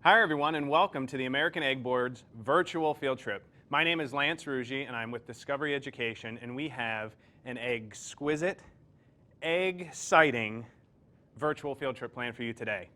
Hi everyone and welcome to the American Egg Board's virtual field trip. My name is Lance Ruggi and I'm with Discovery Education, and we have an exquisite, egg-citing virtual field trip planned for you today.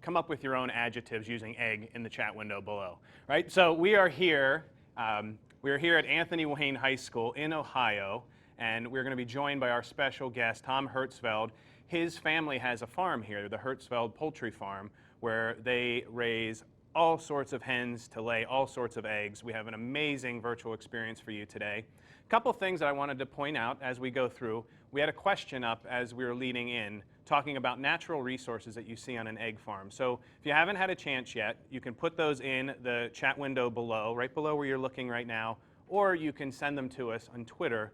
Come up with your own adjectives using egg in the chat window below. Right? So we are here at Anthony Wayne High School in Ohio, and we're going to be joined by our special guest, Tom Hertzfeld. His family has a farm here, the Hertzfeld Poultry Farm, where they raise all sorts of hens to lay all sorts of eggs. We have an amazing virtual experience for you today. A couple things that I wanted to point out as we go through. We had a question up as we were leading in, talking about natural resources that you see on an egg farm. So if you haven't had a chance yet, you can put those in the chat window below, right below where you're looking right now, or you can send them to us on Twitter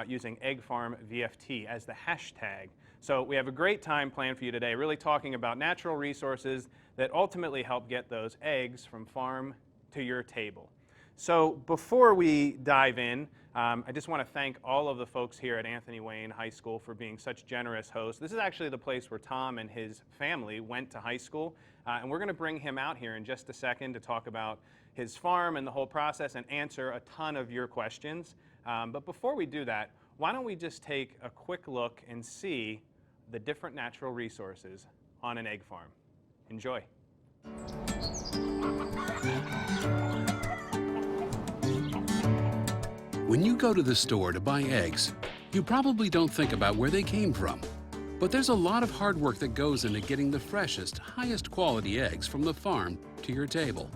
using EggFarmVFT as the hashtag. So we have a great time planned for you today, really talking about natural resources that ultimately help get those eggs from farm to your table. So before we dive in, I just want to thank all of the folks here at Anthony Wayne High School for being such generous hosts. This is actually the place where Tom and his family went to high school, and we're going to bring him out here in just a second to talk about his farm and the whole process and answer a ton of your questions. But before we do that, why don't we just take a quick look and see the different natural resources on an egg farm. Enjoy. When you go to the store to buy eggs, you probably don't think about where they came from. But there's a lot of hard work that goes into getting the freshest, highest quality eggs from the farm to your table.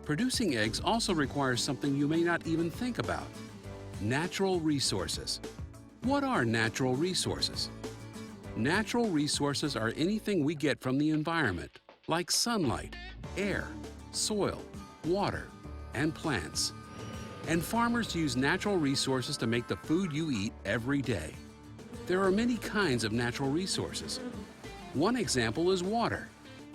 Producing eggs also requires something you may not even think about: natural resources. What are natural resources? Natural resources are anything we get from the environment, like sunlight, air, soil, water, and plants. And farmers use natural resources to make the food you eat every day. There are many kinds of natural resources. One example is water.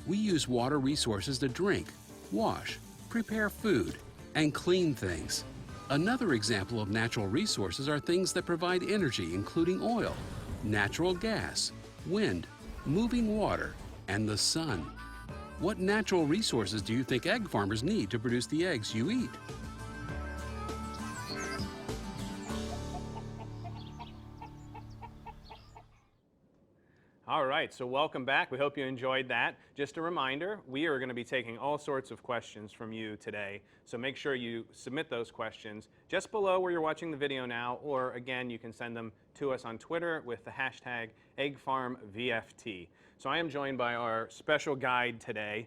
We use water resources to drink, wash, prepare food, and clean things. Another example of natural resources are things that provide energy, including oil, natural gas, wind, moving water, and the sun. What natural resources do you think egg farmers need to produce the eggs you eat? All right, so welcome back. We hope you enjoyed that. Just a reminder, we are going to be taking all sorts of questions from you today, so make sure you submit those questions just below where you're watching the video now, or again, you can send them to us on Twitter with the hashtag EggFarmVFT. So I am joined by our special guide today,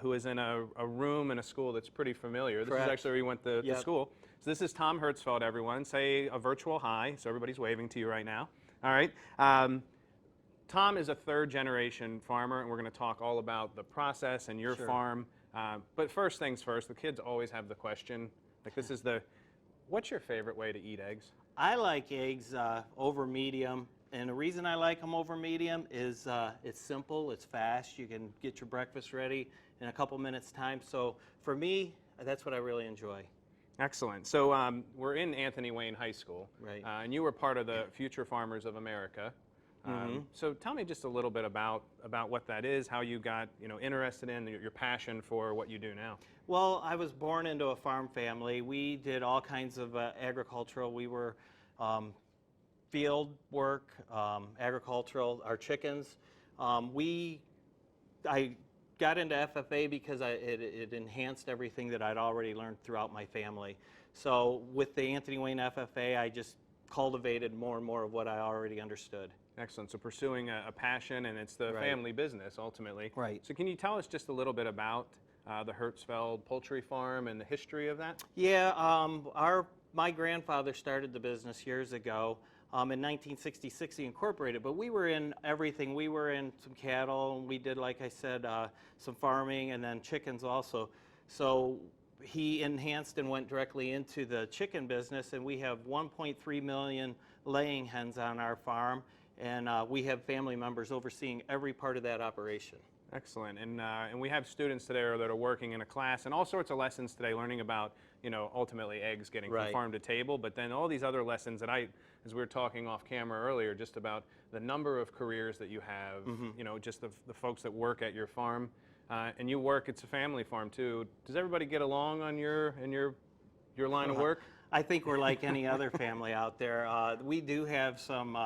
who is in a room in a school that's pretty familiar. This is actually where you went to school. So this is Tom Hertzfeld, everyone. Say a virtual hi, so everybody's waving to you right now. All right. Tom is a third-generation farmer, and we're going to talk all about the process and your farm. But first things first, the kids always have the question, like this is what's your favorite way to eat eggs? I like eggs over medium, and the reason I like them over medium is it's simple, it's fast, you can get your breakfast ready in a couple minutes time. So for me, that's what I really enjoy. Excellent. So we're in Anthony Wayne High School, right? And you were part of the Future Farmers of America. So tell me just a little bit about what that is, how you got interested in your passion for what you do now. Well, I was born into a farm family. We did all kinds of agricultural. We were field work, agricultural, our chickens. I got into FFA because it enhanced everything that I'd already learned throughout my family. So with the Anthony Wayne FFA, I just cultivated more and more of what I already understood. Excellent. So pursuing a passion, and it's the family business ultimately. Right. So can you tell us just a little bit about the Hertzfeld Poultry Farm and the history of that? Yeah, my grandfather started the business years ago. In 1966 he incorporated, but we were in everything. We were in some cattle, and we did, like I said, some farming, and then chickens also. So he enhanced and went directly into the chicken business, and we have 1.3 million laying hens on our farm. And we have family members overseeing every part of that operation. Excellent. And we have students today that are working in a class, and all sorts of lessons today, learning about, ultimately eggs getting from farm to table, but then all these other lessons that as we were talking off camera earlier, just about the number of careers that you have, just the folks that work at your farm. And you work, it's a family farm too. Does everybody get along on your line of work? I think we're like any other family out there. We do have some,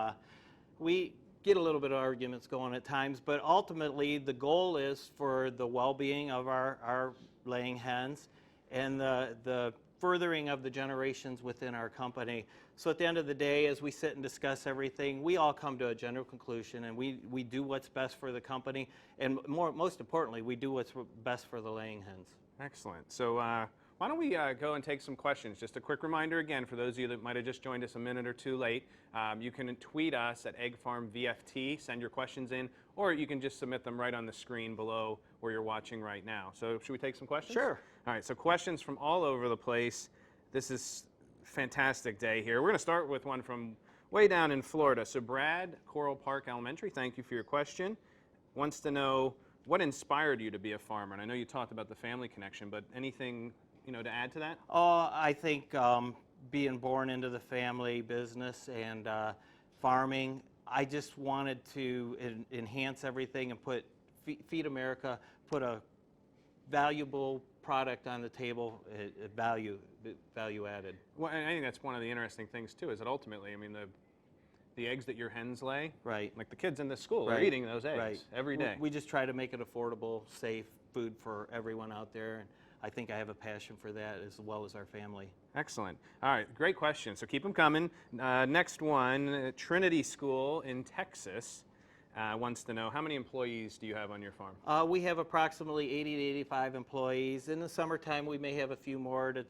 we get a little bit of arguments going at times, but ultimately the goal is for the well-being of our laying hens and the furthering of the generations within our company. So at the end of the day, as we sit and discuss everything, we all come to a general conclusion, and we do what's best for the company, and most importantly, we do what's best for the laying hens. Excellent. So why don't we go and take some questions? Just a quick reminder again for those of you that might have just joined us a minute or two late. You can tweet us at EggFarmVFT, send your questions in, or you can just submit them right on the screen below where you're watching right now. So should we take some questions? Sure. All right, so questions from all over the place. This is a fantastic day here. We're going to start with one from way down in Florida. So Brad, Coral Park Elementary, thank you for your question. Wants to know what inspired you to be a farmer. And I know you talked about the family connection, but anything to add to that? Oh, I think being born into the family business and farming, I just wanted to enhance everything and Feed America, put a valuable product on the table, value added. Well, and I think that's one of the interesting things too, is that ultimately, I mean, the eggs that your hens lay, right? Like the kids in this school are Right. eating those eggs every day. We just try to make it affordable, safe food for everyone out there. And I think I have a passion for that as well as our family. Excellent. All right, great question. So keep them coming. Next one, Trinity School in Texas wants to know, how many employees do you have on your farm? We have approximately 80 to 85 employees. In the summertime, we may have a few more to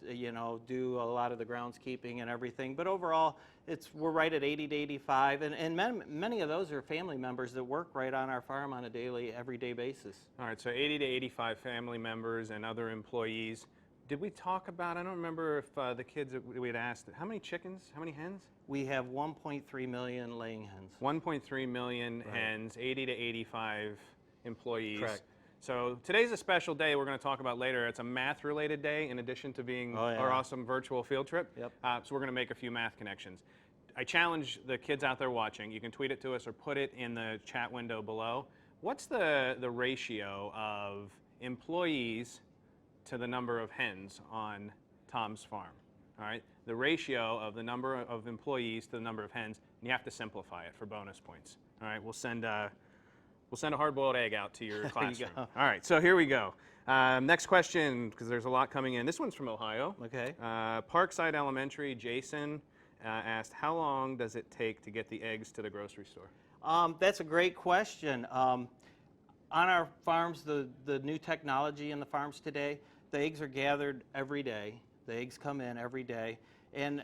do a lot of the groundskeeping and everything. But overall, we're right at 80 to 85, and many of those are family members that work right on our farm on a everyday basis. All right, so 80 to 85 family members and other employees. Did we talk about, I don't remember if the kids, we had asked, how many chickens, how many hens? We have 1.3 million laying hens. 1.3 million hens, 80 to 85 employees. Correct. So today's a special day we're going to talk about later. It's a math-related day in addition to being our awesome virtual field trip. Yep. So we're going to make a few math connections. I challenge the kids out there watching. You can tweet it to us or put it in the chat window below. What's the ratio of employees to the number of hens on Tom's farm? All right, the ratio of the number of employees to the number of hens, and you have to simplify it for bonus points. All right, we'll send a hard-boiled egg out to your classroom. All right, so here we go. Next question, because there's a lot coming in. This one's from Ohio. Okay. Parkside Elementary, Jason asked, how long does it take to get the eggs to the grocery store? That's a great question. On our farms, the new technology in the farms today, the eggs are gathered every day. The eggs come in every day, and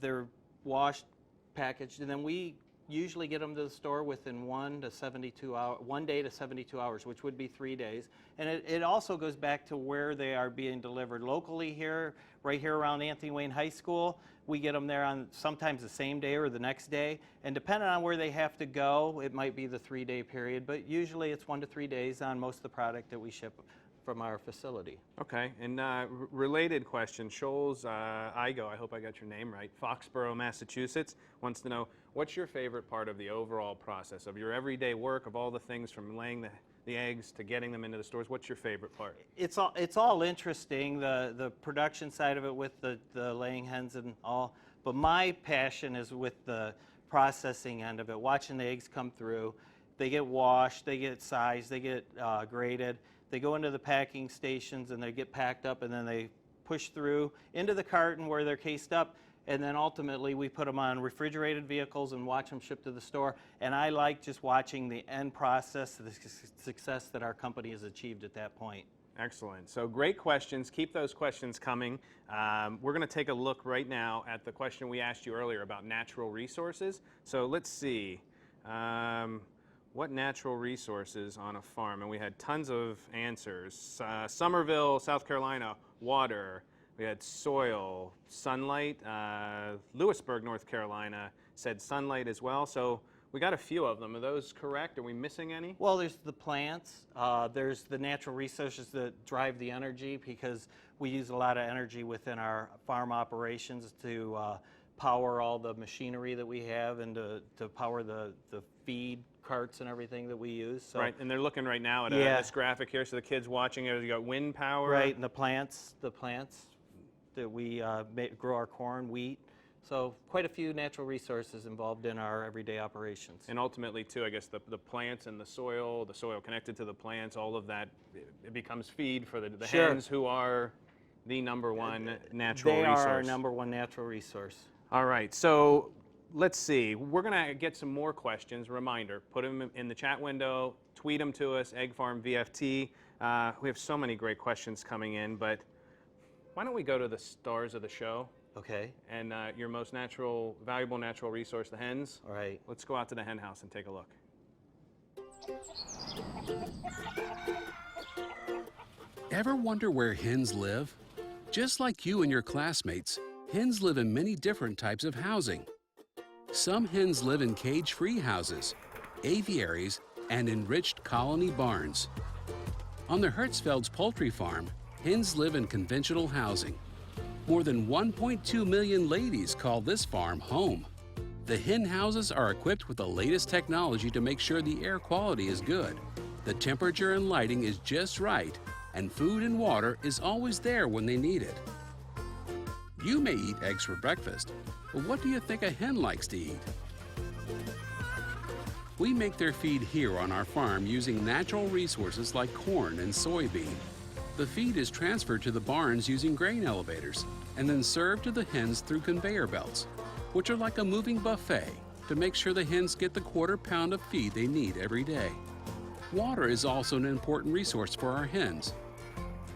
they're washed, packaged, and then we usually get them to the store within 1 day to 72 hours, which would be 3 days. And it also goes back to where they are being delivered. Locally here, right here around Anthony Wayne High School, we get them there on sometimes the same day or the next day. And depending on where they have to go, it might be the 3-day period, but usually it's 1 to 3 days on most of the product that we ship from our facility. Okay, and related question, Shoals Igo, I hope I got your name right, Foxborough, Massachusetts, wants to know, what's your favorite part of the overall process of your everyday work, of all the things from laying the eggs to getting them into the stores? What's your favorite part? It's all interesting, the production side of it with the laying hens and all, but my passion is with the processing end of it, watching the eggs come through. They get washed, they get sized, they get graded. They go into the packing stations and they get packed up, and then they push through into the carton where they're cased up, and then ultimately we put them on refrigerated vehicles and watch them ship to the store. And I like just watching the end process, the success that our company has achieved at that point. Excellent. So great questions. Keep those questions coming. We're going to take a look right now at the question we asked you earlier about natural resources. So let's see. What natural resources on a farm? And we had tons of answers. Somerville, South Carolina, water. We had soil, sunlight. Lewisburg, North Carolina said sunlight as well. So we got a few of them. Are those correct? Are we missing any? Well, there's the plants. There's the natural resources that drive the energy, because we use a lot of energy within our farm operations to power all the machinery that we have and to power the feed carts and everything that we use. So, Right, and they're looking right now at Yeah. this graphic here, so the kids watching it, you got wind power. right, and the plants that we grow our corn, wheat. So quite a few natural resources involved in our everyday operations. And ultimately, too, I guess the plants and the soil connected to the plants, all of that, it becomes feed for the Sure. hens, who are the number one natural They resource. are our number one natural resource. All right, so let's see. We're going to get some more questions. Reminder, put them in the chat window, tweet them to us, Egg Farm VFT. We have so many great questions coming in, but why don't we go to the stars of the show? Okay. And your most valuable natural resource, the hens. All right. Let's go out to the hen house and take a look. Ever wonder where hens live? Just like you and your classmates, hens live in many different types of housing. Some hens live in cage-free houses, aviaries, and enriched colony barns. On the Hertzfeld's poultry farm, hens live in conventional housing. More than 1.2 million ladies call this farm home. The hen houses are equipped with the latest technology to make sure the air quality is good, the temperature and lighting is just right, and food and water is always there when they need it. You may eat eggs for breakfast, but what do you think a hen likes to eat? We make their feed here on our farm using natural resources like corn and soybean. The feed is transferred to the barns using grain elevators and then served to the hens through conveyor belts, which are like a moving buffet to make sure the hens get the quarter pound of feed they need every day. Water is also an important resource for our hens.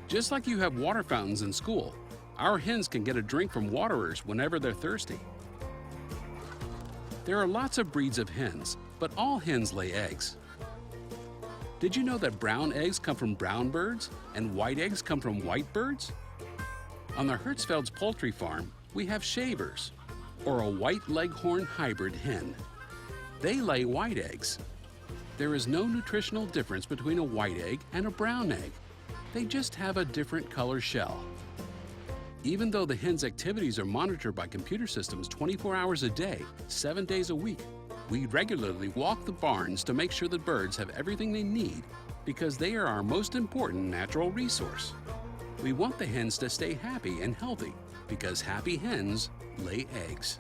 Just like you have water fountains in school, our hens can get a drink from waterers whenever they're thirsty. There are lots of breeds of hens, but all hens lay eggs. Did you know that brown eggs come from brown birds and white eggs come from white birds? On the Hertzfeld's poultry farm, we have shavers, or a white leghorn hybrid hen. They lay white eggs. There is no nutritional difference between a white egg and a brown egg. They just have a different color shell. Even though the hen's activities are monitored by computer systems 24 hours a day, 7 days a week, we regularly walk the barns to make sure the birds have everything they need because they are our most important natural resource. We want the hens to stay happy and healthy because happy hens lay eggs.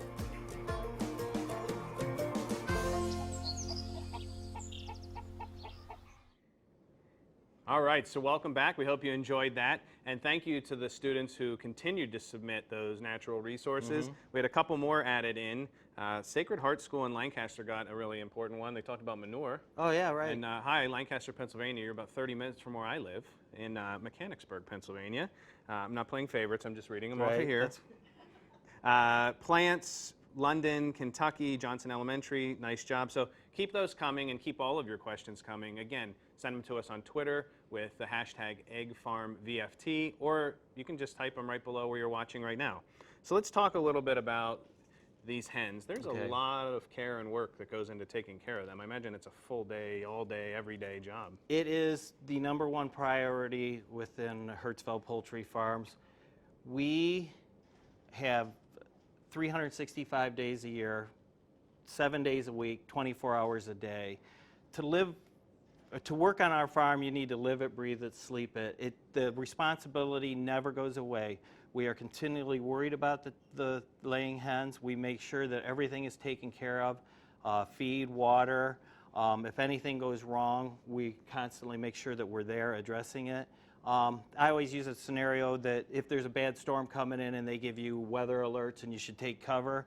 All right, so welcome back. We hope you enjoyed that. And thank you to the students who continued to submit those natural resources. We had a couple more added in. Sacred Heart School in Lancaster got a really important one. They talked about manure. Oh, yeah, right. And hi, Lancaster, Pennsylvania. You're about 30 minutes from where I live in Mechanicsburg, Pennsylvania. I'm not playing favorites. I'm just reading them off of here. Plants, London, Kentucky, Johnson Elementary. Nice job. So keep those coming and keep all of your questions coming. Again, send them to us on Twitter with the hashtag EggFarmVFT, or you can just type them right below where you're watching right now. So let's talk a little bit about these hens. There's a lot of care and work that goes into taking care of them. I imagine it's a full day, all day, every day job. It is the number one priority within Hertzfeld Poultry Farms. We have 365 days a year, 7 days a week, 24 hours a day. To work on our farm, you need to live it, breathe it, sleep it. The responsibility never goes away. We are continually worried about the laying hens. We make sure that everything is taken care of, feed, water. If anything goes wrong, we constantly make sure that we're there addressing it. I always use a scenario that if there's a bad storm coming in and they give you weather alerts and you should take cover,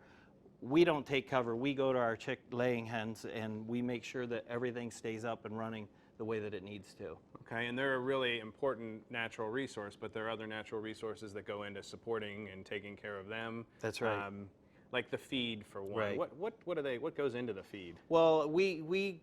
we don't take cover. We go to our chick laying hens and we make sure that everything stays up and running the way that it needs to. Okay, and they're a really important natural resource, but there are other natural resources that go into supporting and taking care of them. That's right. Like the feed, for one. Right. What goes into the feed? Well, we,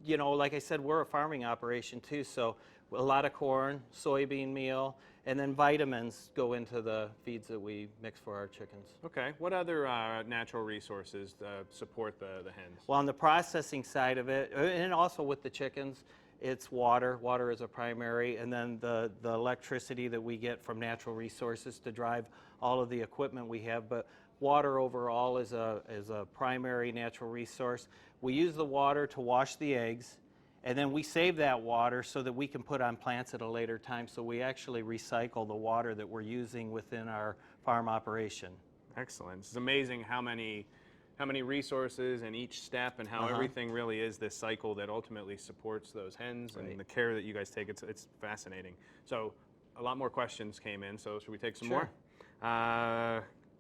you know, like I said, we're a farming operation too, so a lot of corn, soybean meal, and then vitamins go into the feeds that we mix for our chickens. Okay, what other natural resources support the hens? Well, on the processing side of it, and also with the chickens, it's water. Water is a primary, and then the electricity that we get from natural resources to drive all of the equipment we have. But water overall is a primary natural resource. We use the water to wash the eggs, and then we save that water so that we can put on plants at a later time. So we actually recycle the water that we're using within our farm operation. Excellent. It's amazing how many resources in each step, and how everything really is this cycle that ultimately supports those hens and the care that you guys take. It's fascinating. So a lot more questions came in, so should we take some more?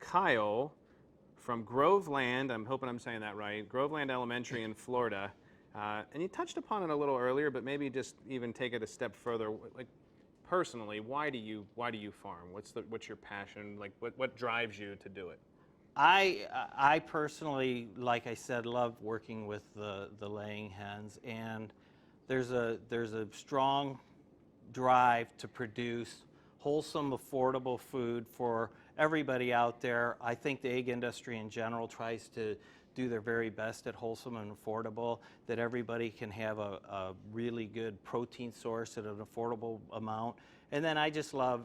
Kyle from Groveland, I'm hoping I'm saying that right, Groveland Elementary in Florida. And you touched upon it a little earlier, but maybe just even take it a step further. Like, personally, why do you farm? What's your passion? Like, what drives you to do it? I personally, like I said, love working with the laying hens, and there's a strong drive to produce wholesome, affordable food for everybody out there. I think the egg industry in general tries to do their very best at wholesome and affordable, that everybody can have a really good protein source at an affordable amount. And then I just love,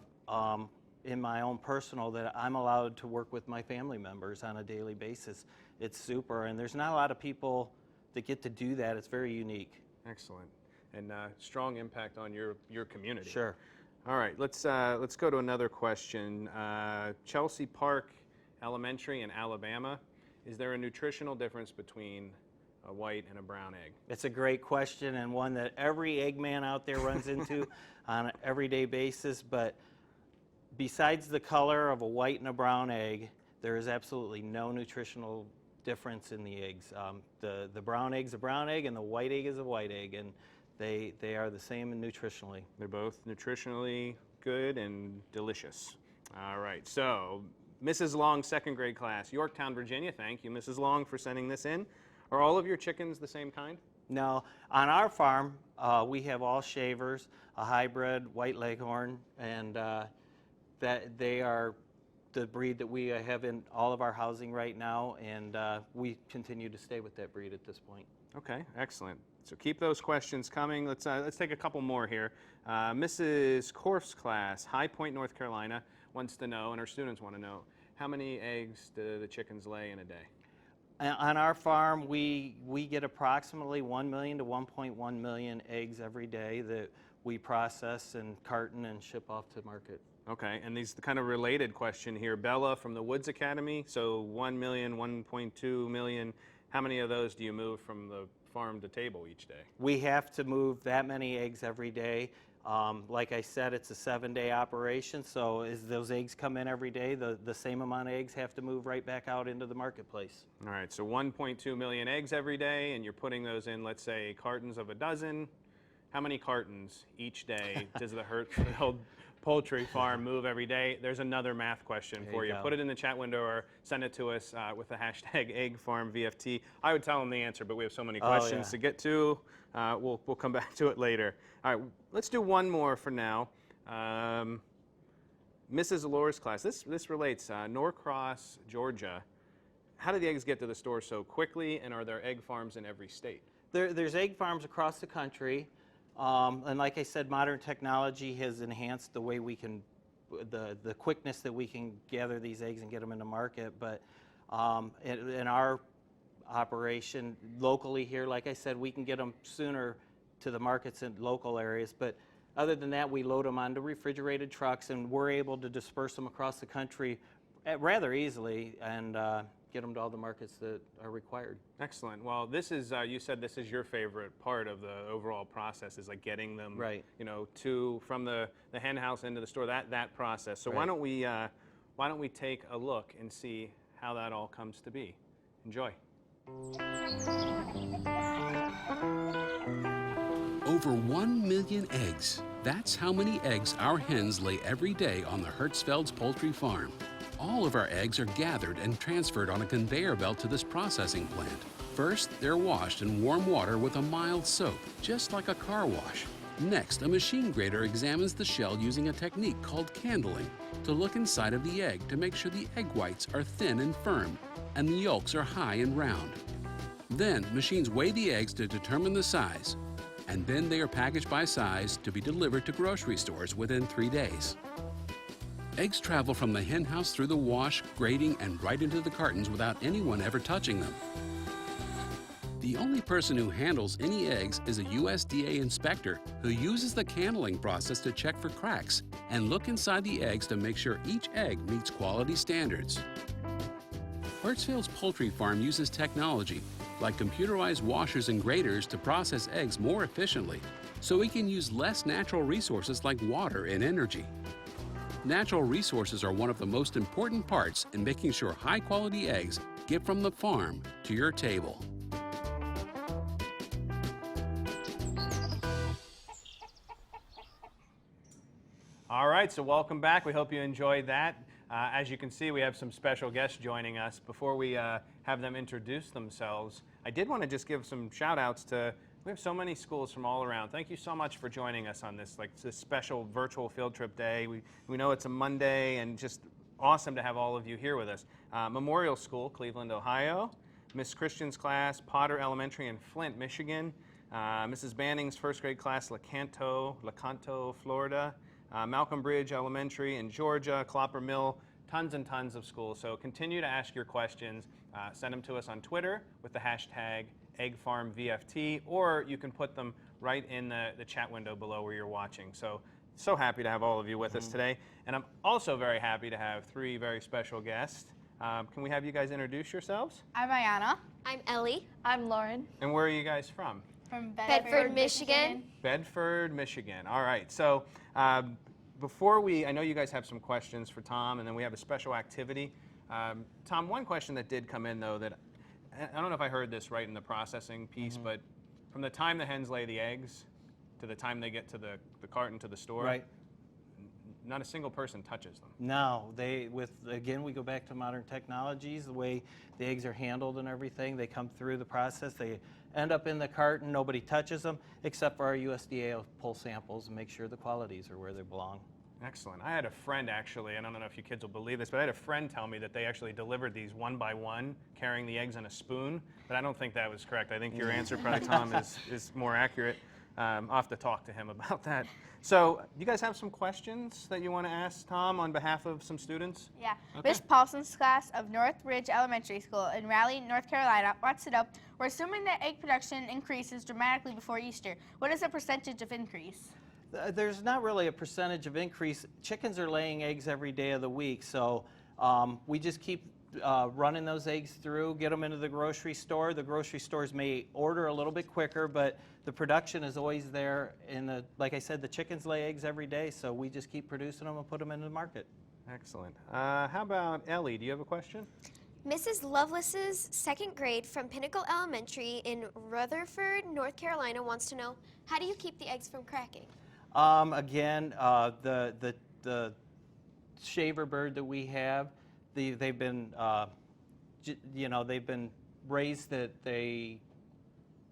in my own personal, that I'm allowed to work with my family members on a daily basis. It's super, and there's not a lot of people that get to do that. It's very unique. Excellent, and strong impact on your community. Sure. All right, let's go to another question. Chelsea Park Elementary in Alabama. Is there a nutritional difference between a white and a brown egg? It's a great question, and one that every eggman out there runs into on an everyday basis. But besides the color of a white and a brown egg, there is absolutely no nutritional difference in the eggs. The brown egg's a brown egg, and the white egg is a white egg, and they are the same nutritionally. They're both nutritionally good and delicious. All right, so Mrs. Long's second grade class, Yorktown, Virginia. Thank you, Mrs. Long, for sending this in. Are all of your chickens the same kind? No, on our farm, we have all shavers, a hybrid white leghorn, and that they are the breed that we have in all of our housing right now, and we continue to stay with that breed at this point. Okay, excellent. So keep those questions coming. Let's take a couple more here. Mrs. Korf's class, High Point, North Carolina, wants to know, and her students want to know, how many eggs do the chickens lay in a day? On our farm, we get approximately 1 million to 1.1 million eggs every day that we process and carton and ship off to market. Okay, and these the kind of related question here. Bella from the Woods Academy, so 1 million, 1.2 million. How many of those do you move from the farm to table each day? We have to move that many eggs every day. Like I said, it's a 7-day operation, so as those eggs come in every day, the same amount of eggs have to move right back out into the marketplace. All right, so 1.2 million eggs every day, and you're putting those in, let's say, cartons of a dozen. How many cartons each day does the Hertzfeld Poultry farm move every day? There's another math question for you. Put it in the chat window or send it to us with the hashtag EggFarmVFT. I would tell them the answer, but we have so many questions to get to. We'll come back to it later. All right, let's do one more for now. Mrs. Lore's class. This relates. Norcross, Georgia. How do the eggs get to the store so quickly, and are there egg farms in every state? There's egg farms across the country. And like I said, modern technology has enhanced the way we can, the quickness that we can gather these eggs and get them into market. But in our operation locally here, like I said, we can get them sooner to the markets in local areas. But other than that, we load them onto refrigerated trucks, and we're able to disperse them across the country rather easily and get them to all the markets that are required. Excellent. Well, this is, you said this is your favorite part of the overall process, is like getting them, you know, from the hen house into the store, that process. So why don't we take a look and see how that all comes to be? Enjoy. Over 1 million eggs. That's how many eggs our hens lay every day on the Hertzfeld's Poultry Farm. All of our eggs are gathered and transferred on a conveyor belt to this processing plant. First, they're washed in warm water with a mild soap, just like a car wash. Next, a machine grader examines the shell using a technique called candling to look inside of the egg to make sure the egg whites are thin and firm and the yolks are high and round. Then, machines weigh the eggs to determine the size, and then they are packaged by size to be delivered to grocery stores within 3 days. Eggs travel from the hen house through the wash, grading, and right into the cartons without anyone ever touching them. The only person who handles any eggs is a USDA inspector who uses the candling process to check for cracks and look inside the eggs to make sure each egg meets quality standards. Hertzfeld's poultry farm uses technology like computerized washers and graders to process eggs more efficiently, so we can use less natural resources like water and energy. Natural resources are one of the most important parts in making sure high-quality eggs get from the farm to your table. All right, so welcome back. We hope you enjoyed that. As you can see, we have some special guests joining us. Before we have them introduce themselves, I did want to just give some shout outs to, we have so many schools from all around. Thank you so much for joining us on this, this special virtual field trip day. We know it's a Monday and just awesome to have all of you here with us. Memorial School, Cleveland, Ohio. Miss Christian's class, Potter Elementary in Flint, Michigan. Mrs. Banning's first grade class, Lecanto, Florida. Malcolm Bridge Elementary in Georgia, Clopper Mill, tons and tons of schools. So continue to ask your questions. Send them to us on Twitter with the hashtag EggFarmVFT, or you can put them right in the chat window below where you're watching. So happy to have all of you with us today. And I'm also very happy to have three very special guests. Can we have you guys introduce yourselves? I'm Ayana. I'm Ellie. I'm Lauren. And where are you guys from? From Bedford, Michigan. Bedford, Michigan. All right. So I know you guys have some questions for Tom, and then we have a special activity. Tom, one question that did come in, though, that I don't know if I heard this right in the processing piece, but from the time the hens lay the eggs to the time they get to the carton to the store, Right. Not a single person touches them. No, again, we go back to modern technologies, the way the eggs are handled and everything. They come through the process. They end up in the carton. Nobody touches them, except for our USDA will pull samples and make sure the qualities are where they belong. Excellent. I had a friend actually, and I don't know if you kids will believe this, but I had a friend tell me that they actually delivered these one by one, carrying the eggs in a spoon, but I don't think that was correct. I think your answer, probably, Tom, is more accurate. I'll have to talk to him about that. So, you guys have some questions that you want to ask Tom on behalf of some students? Yeah. Okay. Miss Paulson's class of North Ridge Elementary School in Raleigh, North Carolina wants to know, we're assuming that egg production increases dramatically before Easter. What is the percentage of increase? There's not really a percentage of increase. Chickens are laying eggs every day of the week, so we just keep running those eggs through, get them into the grocery store. The grocery stores may order a little bit quicker, but the production is always there. And like I said, the chickens lay eggs every day, so we just keep producing them and put them into the market. Excellent. How about Ellie? Do you have a question? Mrs. Lovelace's second grade from Pinnacle Elementary in Rutherford, North Carolina wants to know, how do you keep the eggs from cracking? Again, the shaver bird that we have, they've been, they've been raised that they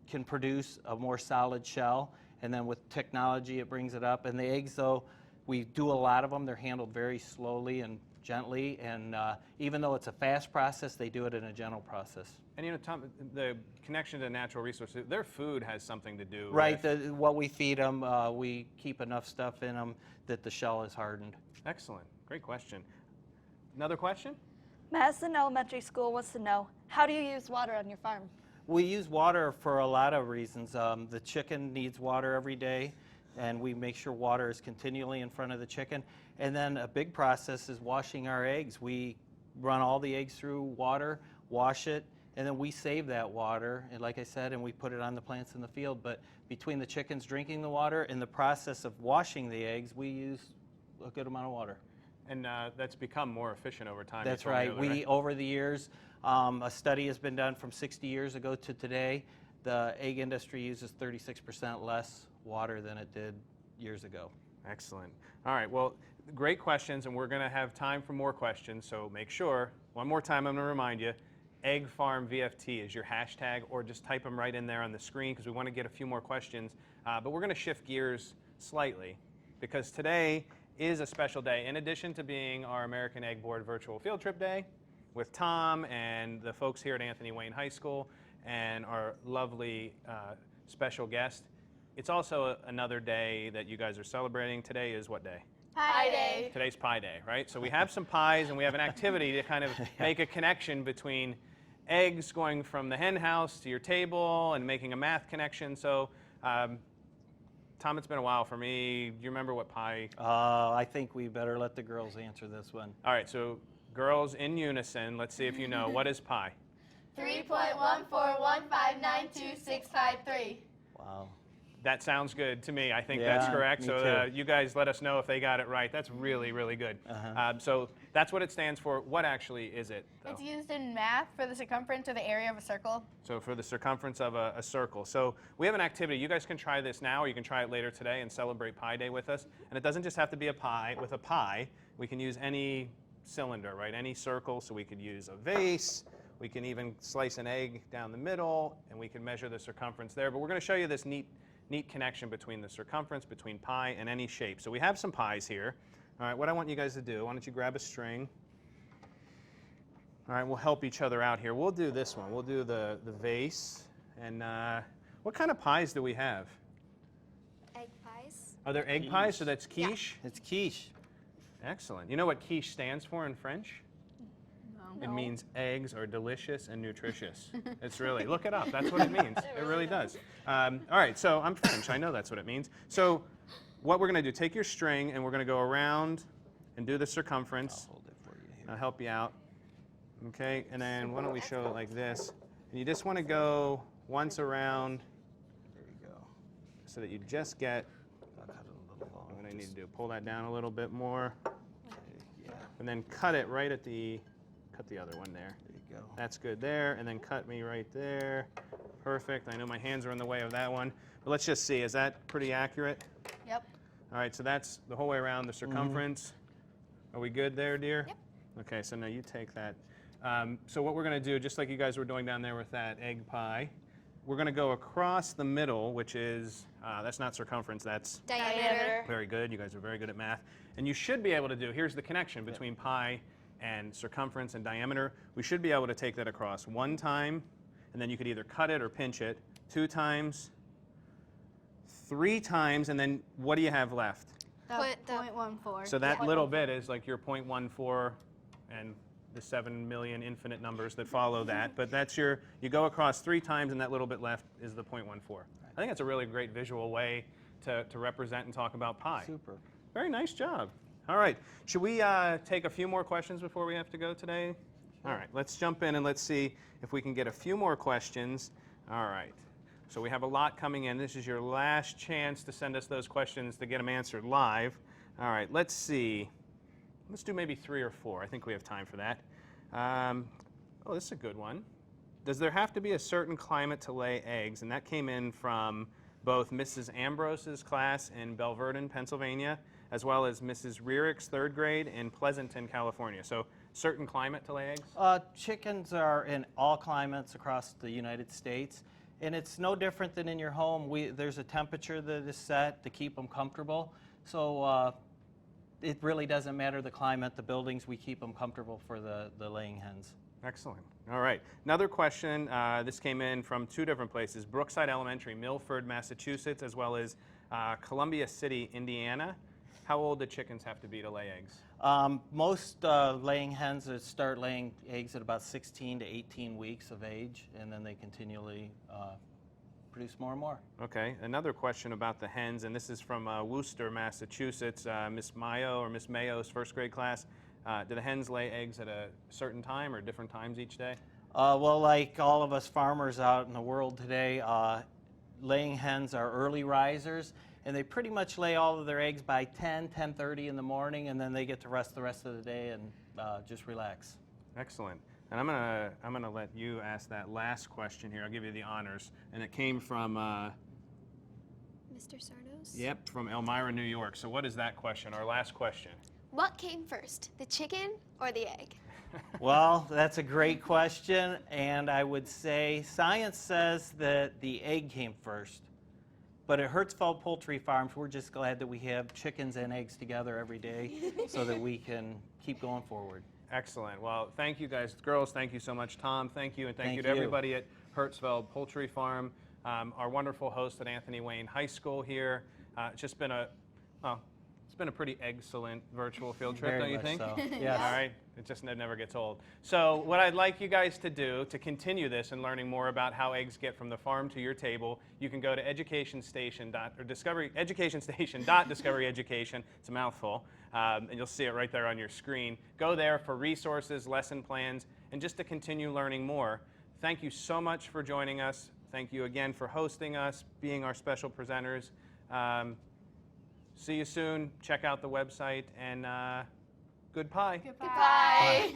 can produce a more solid shell, and then with technology it brings it up. And the eggs, though, we do a lot of them. They're handled very slowly and gently, and even though it's a fast process, they do it in a gentle process. And Tom, the connection to natural resources, their food has something to do Right, with... what we feed them, we keep enough stuff in them that the shell is hardened. Excellent. Great question. Another question? Madison Elementary School wants to know, how do you use water on your farm? We use water for a lot of reasons. The chicken needs water every day, and we make sure water is continually in front of the chicken. And then a big process is washing our eggs. We run all the eggs through water, wash it, and then we save that water, and like I said, and we put it on the plants in the field. But between the chickens drinking the water and the process of washing the eggs, we use a good amount of water. And that's become more efficient over time. That's right. Over the years, a study has been done from 60 years ago to today. The egg industry uses 36% less water than it did years ago. Excellent. All right, well, great questions, and we're going to have time for more questions, so make sure, one more time I'm going to remind you, EggFarmVFT is your hashtag, or just type them right in there on the screen because we want to get a few more questions. But we're going to shift gears slightly because today is a special day. In addition to being our American Egg Board Virtual Field Trip Day with Tom and the folks here at Anthony Wayne High School and our lovely special guest, it's also another day that you guys are celebrating. Today is what day? Pie Day. Today's Pie Day, right? So we have some pies and we have an activity to kind of make a connection between eggs going from the hen house to your table and making a math connection. So, Tom, it's been a while for me. Do you remember what pie? I think we better let the girls answer this one. All right, so girls in unison, let's see if you know. What is pi? 3.141592653. Wow. That sounds good to me. I think Yeah, that's correct. me So too. you guys let us know if they got it right. That's really, really good. So that's what it stands for. What actually is it, though? It's used in math for the circumference or the area of a circle. So for the circumference of a circle. So we have an activity. You guys can try this now, or you can try it later today and celebrate Pie Day with us. And it doesn't just have to be a pie. With a pie, we can use any cylinder, right? Any circle. So we could use a vase. We can even slice an egg down the middle, and we can measure the circumference there. But we're going to show you this neat connection between the circumference, between pie and any shape. So we have some pies here. All right, what I want you guys to do, why don't you grab a string. All right, we'll help each other out here. We'll do this one. We'll do the vase. And what kind of pies do we have? Egg pies. Are there egg pies? So that's quiche? It's quiche. Excellent. You know what quiche stands for in French? No. It means eggs are delicious and nutritious. It's really, look it up. That's what it means. It really does. All right, so I'm French. I know that's what it means. So what we're going to do, take your string, and we're going to go around and do the circumference. I'll hold it for you here. I'll help you out. Okay, and then why don't we show it like this? And you just want to go once around There you go. so that you just get, I'll cut it a little long. what I need to do, pull that down a little bit more, Yeah, and then cut it right at the, cut the other one there. there you go. That's good there, and then cut me right there. Perfect. I know my hands are in the way of that one. But let's just see, is that pretty accurate? Yep. All right, so that's the whole way around the circumference. Are we good there, dear? Yep. Okay, so now you take that. So what we're going to do, just like you guys were doing down there with that egg pie, we're going to go across the middle, which is, that's not circumference, that's Diameter. very good. You guys are very good at math. And you should be able to do, here's the connection between pi and circumference and diameter. We should be able to take that across one time, and then you could either cut it or pinch it, 2 times, 3 times, and then what do you have left? The 0.14. So that little bit is like your 0.14 and the 7 million infinite numbers that follow that. But that's your, you go across 3 times, and that little bit left is the 0.14. I think that's a really great visual way to represent and talk about pi. Super. Very nice job. All right. Should we take a few more questions before we have to go today? All right. Let's jump in and let's see if we can get a few more questions. All right. So we have a lot coming in. This is your last chance to send us those questions to get them answered live. All right. Let's see. Let's do maybe 3 or 4. I think we have time for that. Oh, this is a good one. Does there have to be a certain climate to lay eggs? And that came in from both Mrs. Ambrose's class in Belverdin, Pennsylvania, as well as Mrs. Rearick's 3rd grade in Pleasanton, California. So certain climate to lay eggs? Chickens are in all climates across the United States, and it's no different than in your home. There's a temperature that is set to keep them comfortable. So it really doesn't matter the climate, the buildings, we keep them comfortable for the laying hens. Excellent. All right. Another question. This came in from 2 different places. Brookside Elementary, Milford, Massachusetts, as well as Columbia City, Indiana. How old do chickens have to be to lay eggs? Most laying hens start laying eggs at about 16 to 18 weeks of age, and then they continually produce more and more. Okay. Another question about the hens, and this is from Worcester, Massachusetts. Miss Mayo or Miss Mayo's 1st grade class. Do the hens lay eggs at a certain time or different times each day? Well, like all of us farmers out in the world today, laying hens are early risers, and they pretty much lay all of their eggs by 10:30 in the morning, and then they get to rest the rest of the day and just relax. Excellent. And I'm gonna let you ask that last question here. I'll give you the honors. And it came from Mr. Sarnos? Yep, from Elmira, New York. So what is that question? Our last question. What came first, the chicken or the egg? Well, that's a great question, and I would say science says that the egg came first. But at Hertzfeld Poultry Farms, we're just glad that we have chickens and eggs together every day so that we can keep going forward. Excellent. Well, thank you guys. Girls, thank you so much. Tom, thank you. And thank you to Thank you. everybody at Hertzfeld Poultry Farm, our wonderful host at Anthony Wayne High School here. It's just been a, well, It's been a pretty excellent virtual field trip, Very don't you much think? so. Yes. All right. It never gets old. So what I'd like you guys to do to continue this and learning more about how eggs get from the farm to your table, you can go to educationstation.discoveryeducation. It's a mouthful, and you'll see it right there on your screen. Go there for resources, lesson plans, and just to continue learning more. Thank you so much for joining us. Thank you again for hosting us, being our special presenters. See you soon. Check out the website, and good pie. Goodbye.